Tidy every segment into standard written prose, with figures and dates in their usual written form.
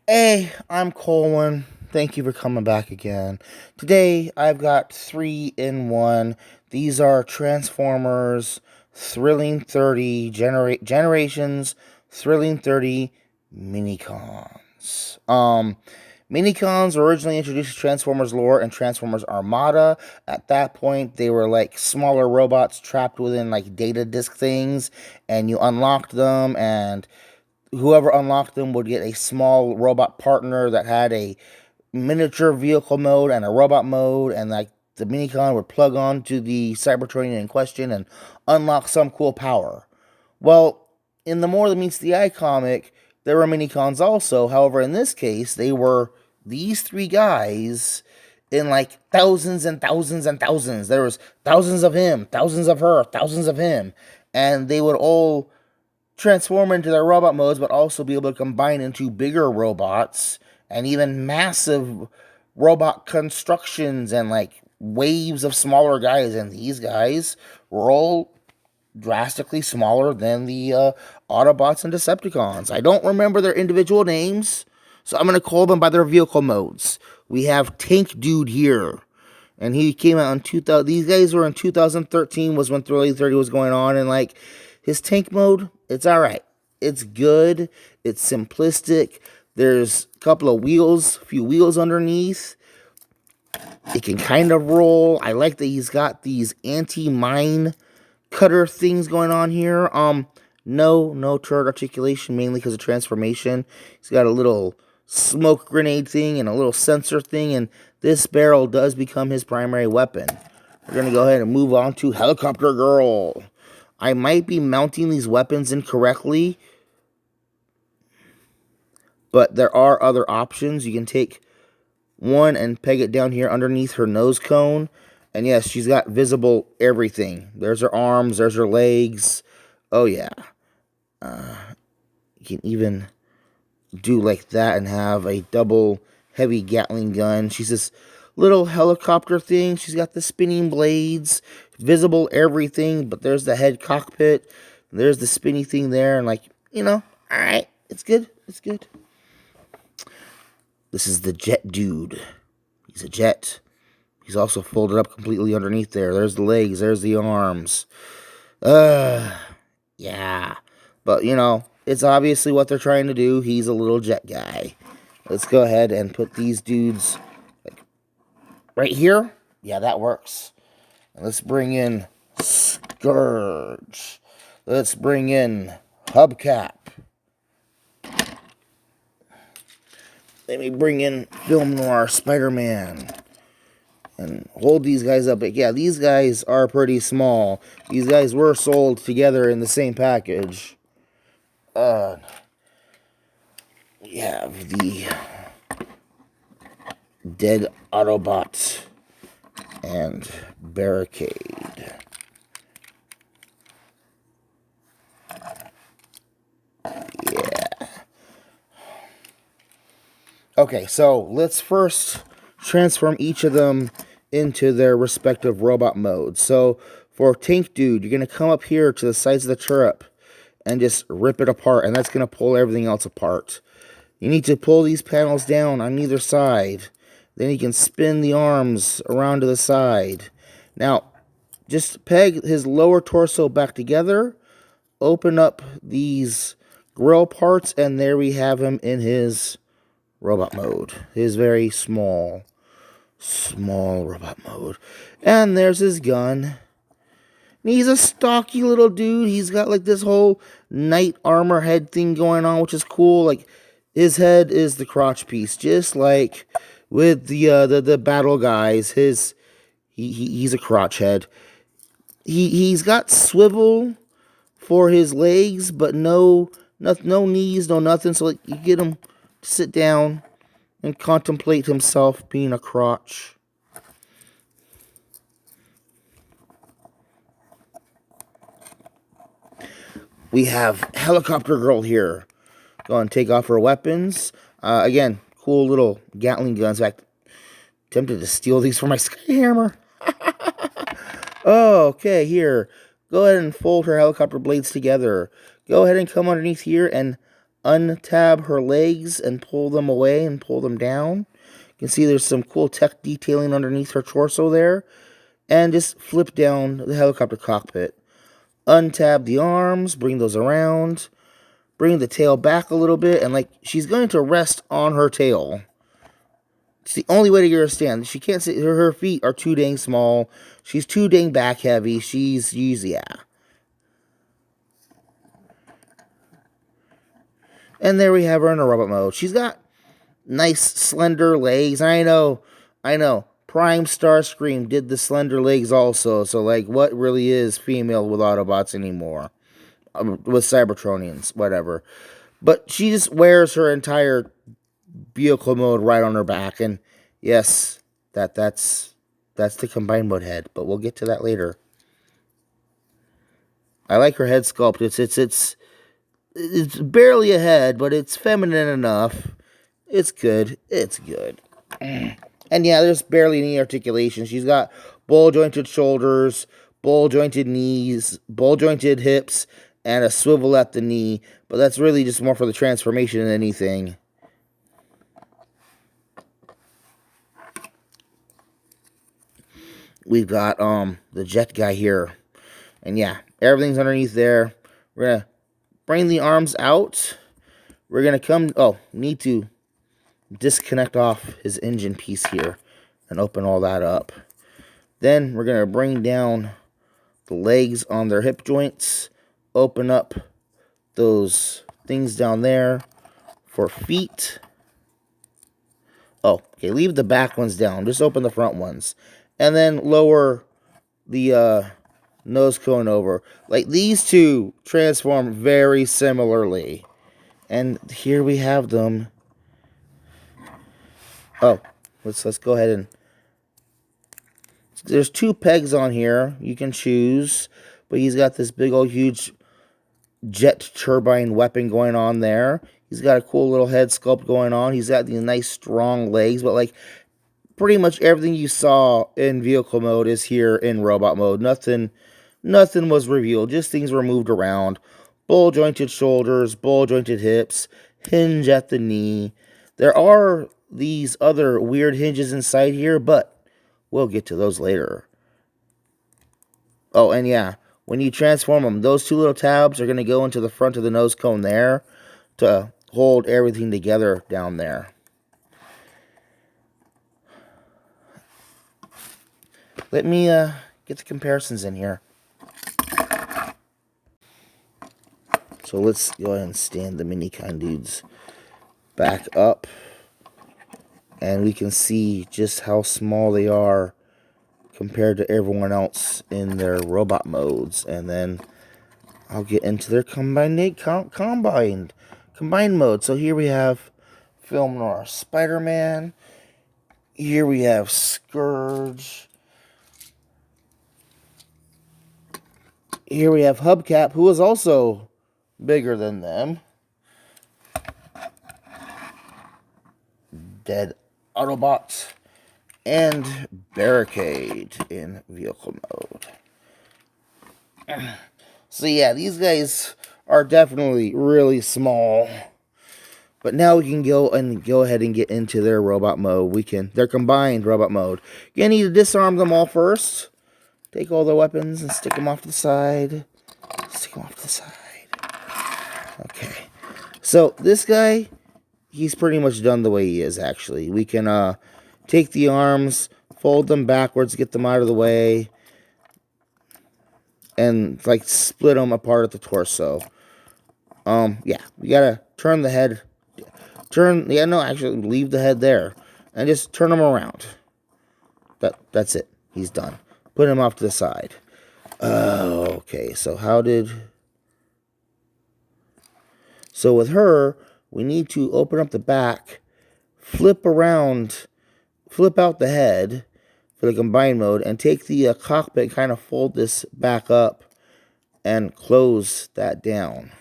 Hey, I'm Colwen. Thank you for coming back again. Today, I've got 3 in 1. These are Transformers Thrilling 30 Generations Thrilling 30 Minicons. Minicons were originally introduced to Transformers lore and Transformers Armada. At that point, they were like smaller robots trapped within like data disk things, and you unlocked them, and whoever unlocked them would get a small robot partner that had a miniature vehicle mode and a robot mode, and like the minicon would plug on to the Cybertronian in question and unlock some cool power. Well, in the More Than Meets the Eye comic, there were minicons also. However, in this case, they were these 3 guys in like thousands and thousands and thousands. There was thousands of him, thousands of her, thousands of him, and they would all transform into their robot modes, but also be able to combine into bigger robots and even massive robot constructions and like waves of smaller guys. And these guys were all drastically smaller than the Autobots and Decepticons. I don't remember their individual names, so I'm going to call them by their vehicle modes. We have Tank Dude here, and he came out in 2000. These guys were in 2013 was when Thrilling 30 was going on, and like his tank mode, it's all right. It's good. It's simplistic. There's a couple of wheels, a few wheels underneath. It can kind of roll. I like that he's got these anti-mine cutter things going on here. No turret articulation, mainly because of transformation. He's got a little smoke grenade thing and a little sensor thing, and this barrel does become his primary weapon. We're gonna go ahead and move on to Helicopter Girl. I might be mounting these weapons incorrectly, but there are other options. You can take one and peg it down here underneath her nose cone. And yes, she's got visible everything. There's her arms, there's her legs. Oh, yeah. You can even do like that and have a double heavy Gatling gun. She's this little helicopter thing. She's got the spinning blades, visible everything, but there's the head cockpit. There's the spinny thing there, and like, all right, it's good. It's good. This is the Jet Dude. He's a jet. He's also folded up completely underneath there. There's the legs. There's the arms. Yeah. But, it's obviously what they're trying to do. He's a little jet guy. Let's go ahead and put these dudes like right here. Yeah, that works. And let's bring in Scourge. Let's bring in Hubcap. Let me bring in Film Noir Spider-Man. And hold these guys up. But yeah, these guys are pretty small. These guys were sold together in the same package. We have the Dead Autobot and Barricade. Yeah. Okay, so let's first transform each of them into their respective robot modes. So for Tank Dude, you're going to come up here to the sides of the turret and just rip it apart, and that's going to pull everything else apart. You need to pull these panels down on either side. Then you can spin the arms around to the side. Now, just peg his lower torso back together, open up these grill parts, and there we have him in his robot mode. His very small robot mode. And there's his gun. And he's a stocky little dude. He's got like this whole knight armor head thing going on, which is cool. Like his head is the crotch piece, just like with the battle guys. He's a crotch head. He's got swivel for his legs, but no knees, no nothing. So like you get him to sit down and contemplate himself being a crotch. We have Helicopter Girl here. Go and take off her weapons. Again, cool little Gatling guns. In fact, tempted to steal these for my Skyhammer. Oh, okay, here. Go ahead and fold her helicopter blades together. Go ahead and come underneath here and untab her legs and pull them away and pull them down. You can see there's some cool tech detailing underneath her torso there. And just flip down the helicopter cockpit. Untab the arms, bring those around, bring the tail back a little bit, and like she's going to rest on her tail. It's the only way to get her to stand. She can't sit. Her feet are too dang small. She's too dang back heavy. Yeah. And there we have her in a robot mode. She's got nice slender legs. I know. Prime Starscream did the slender legs also. So like, what really is female with Autobots anymore? With Cybertronians, whatever. But she just wears her entire vehicle mode right on her back, and yes, that's the combined mode head. But we'll get to that later. I like her head sculpt. It's barely a head, but it's feminine enough. It's good. And yeah, there's barely any articulation. She's got ball jointed shoulders, ball jointed knees, ball jointed hips, and a swivel at the knee. But that's really just more for the transformation than anything. We've got the jet guy here. And yeah, everything's underneath there. We're gonna bring the arms out. We're gonna need to disconnect off his engine piece here and open all that up. Then we're gonna bring down the legs on their hip joints, open up those things down there for feet. Oh, okay, leave the back ones down. Just open the front ones. And then lower the nose cone over. Like, these two transform very similarly. And here we have them. Oh, let's go ahead and... There's 2 pegs on here. You can choose. But he's got this big old huge jet turbine weapon going on there. He's got a cool little head sculpt going on. He's got these nice strong legs. But like, pretty much everything you saw in vehicle mode is here in robot mode. Nothing was revealed. Just things were moved around. Ball jointed shoulders, ball jointed hips, hinge at the knee. There are these other weird hinges inside here, but we'll get to those later. Oh, and yeah, when you transform them, those 2 little tabs are going to go into the front of the nose cone there to hold everything together down there. Let me get the comparisons in here. So let's go ahead and stand the Minicon dudes back up. And we can see just how small they are compared to everyone else in their robot modes. And then I'll get into their combined mode. So here we have Film Noir Spider-Man. Here we have Scourge. Here we have Hubcap, who is also bigger than them. Dead Autobots. And Barricade in vehicle mode. So yeah, these guys are definitely really small. But now we can go ahead and get into their robot mode. Their combined robot mode. You're gonna need to disarm them all first. Take all their weapons and stick them off to the side. Okay. So this guy, he's pretty much done the way he is, actually. We can take the arms, fold them backwards, get them out of the way, and like split them apart at the torso. Yeah, we gotta turn the head. Actually leave the head there and just turn him around. That's it. He's done. Put him off to the side. Okay, so with her, we need to open up the back, flip out the head for the combined mode, and take the cockpit, kind of fold this back up and close that down.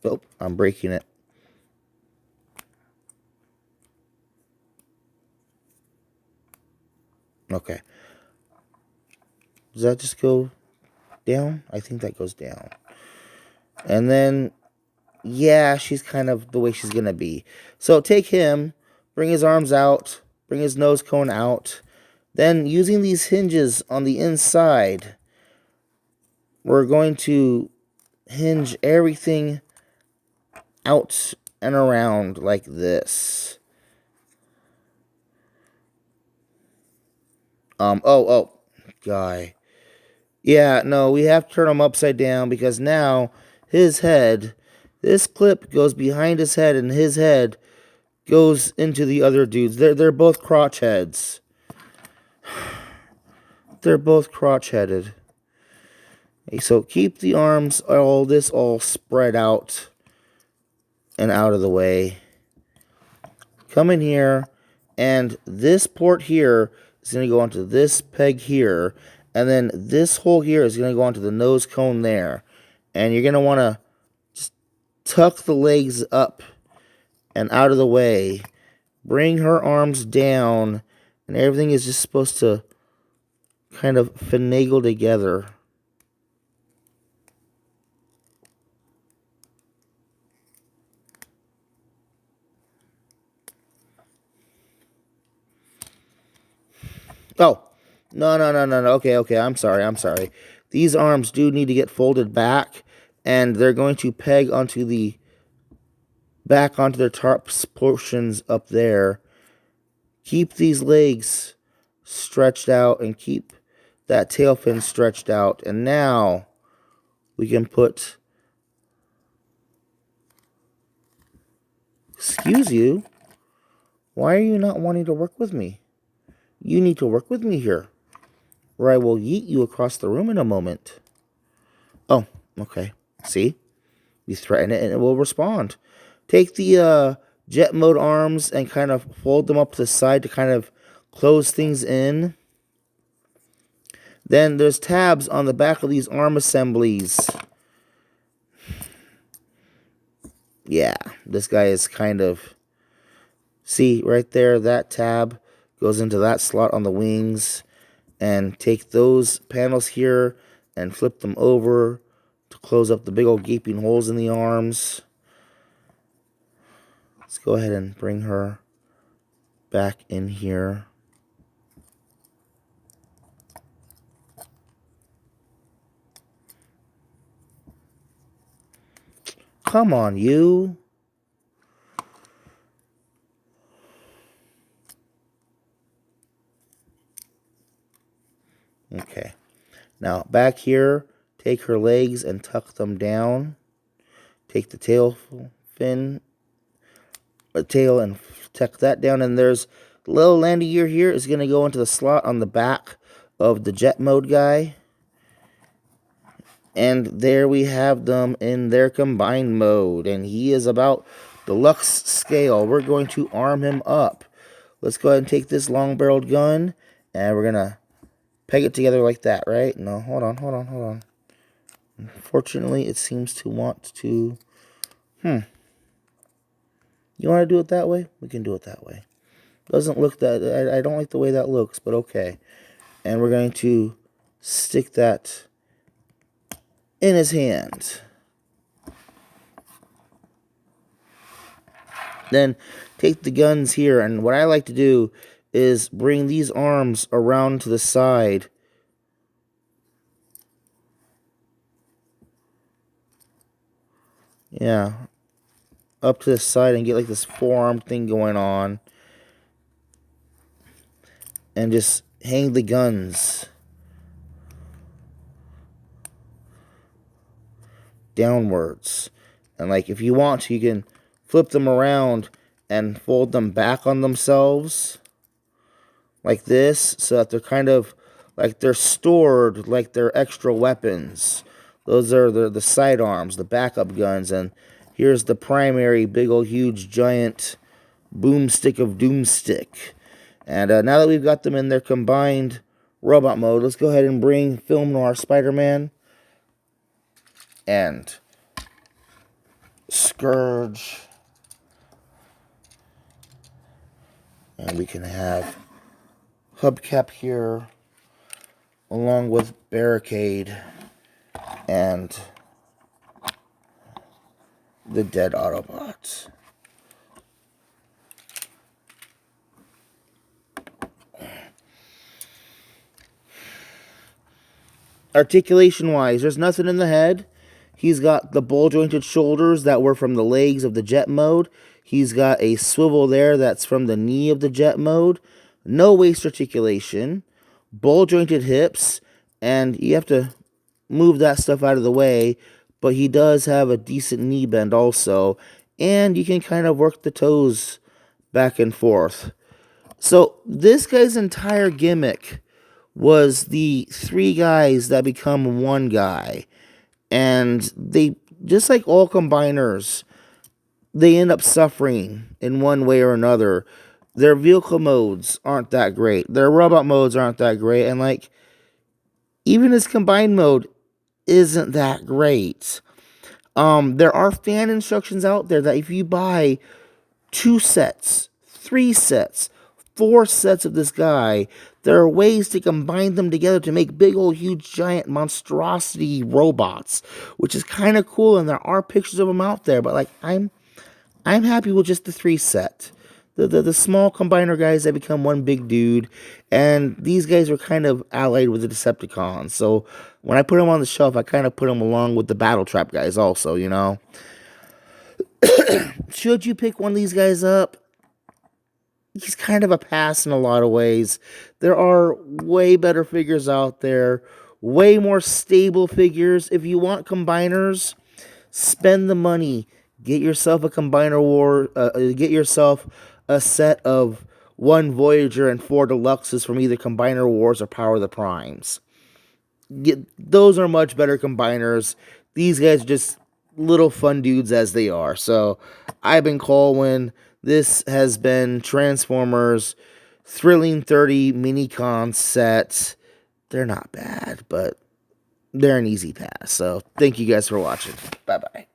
Oh, I'm breaking it. Okay. Does that just go down? I think that goes down. And then, yeah, she's kind of the way she's going to be. So take him, bring his arms out, bring his nose cone out. Then using these hinges on the inside, we're going to hinge everything out and around like this. Guy. Yeah, no, we have to turn him upside down because now his head, this clip goes behind his head and his head goes into the other dudes. They're both crotch heads. They're both crotch headed. Okay, so keep the arms all spread out and out of the way. Come in here, and this port here is going to go onto this peg here, and then this hole here is going to go onto the nose cone there. And you're going to want to just tuck the legs up and out of the way. Bring her arms down, and everything is just supposed to kind of finagle together. Oh, no. Okay, I'm sorry. These arms do need to get folded back, and they're going to peg onto back onto their top portions up there. Keep these legs stretched out and keep that tail fin stretched out. And now we can put... Excuse you? Why are you not wanting to work with me? You need to work with me here, or I will yeet you across the room in a moment. Oh, okay. See? You threaten it and it will respond. Take the jet mode arms and kind of fold them up to the side to kind of close things in. Then there's tabs on the back of these arm assemblies. Yeah, this guy is kind of... See, right there, that tab goes into that slot on the wings. And take those panels here and flip them over to close up the big old gaping holes in the arms. Let's go ahead and bring her back in here. Come on, you. Okay. Now, back here, take her legs and tuck them down. Take the tail fin, tail, and tuck that down. And there's a little landing gear here is going to go into the slot on the back of the jet mode guy. And there we have them in their combined mode. And he is about deluxe scale. We're going to arm him up. Let's go ahead and take this long-barreled gun, and we're going to peg it together like that, right? No, hold on. Unfortunately, it seems to want to... You want to do it that way? We can do it that way. Doesn't look that... I don't like the way that looks, but okay. And we're going to stick that in his hand. Then take the guns here, and what I like to do is bring these arms around to the side. Yeah, up to the side and get like this forearm thing going on. And just hang the guns downwards. And like if you want to, you can flip them around and fold them back on themselves like this, so that they're kind of like they're stored like they're extra weapons. Those are the sidearms, the backup guns, and here's the primary big old huge giant boomstick of doomstick. And now that we've got them in their combined robot mode, let's go ahead and bring Film Noir Spider-Man and Scourge. And we can have Hubcap here, along with Barricade. and the dead Autobots. Articulation-wise, there's nothing in the head. He's got the ball-jointed shoulders that were from the legs of the jet mode. He's got a swivel there that's from the knee of the jet mode. No waist articulation. Ball-jointed hips. And you have to move that stuff out of the way. But he does have a decent knee bend also. And you can kind of work the toes back and forth. So this guy's entire gimmick was the three guys that become one guy. And they, just like all combiners, they end up suffering in one way or another. Their vehicle modes aren't that great. Their robot modes aren't that great. And, like, even his combined mode isn't that great. There are fan instructions out there that if you buy 2 sets, 3 sets, 4 sets of this guy, there are ways to combine them together to make big old huge giant monstrosity robots, which is kind of cool, and there are pictures of them out there, but like I'm happy with just the 3 set. The small combiner guys that become one big dude, and these guys are kind of allied with the Decepticons. So when I put them on the shelf, I kind of put them along with the Battle Trap guys also, you know. Should you pick one of these guys up? He's kind of a pass in a lot of ways. There are way better figures out there, way more stable figures. If you want combiners, spend the money. Get yourself a combiner war. Get yourself a set of 1 Voyager and 4 Deluxes from either Combiner Wars or Power of the Primes. Those are much better combiners. These guys are just little fun dudes as they are. So, I've been Colwen. This has been Transformers Thrilling 30 Minicons set. They're not bad, but they're an easy pass. So, thank you guys for watching. Bye-bye.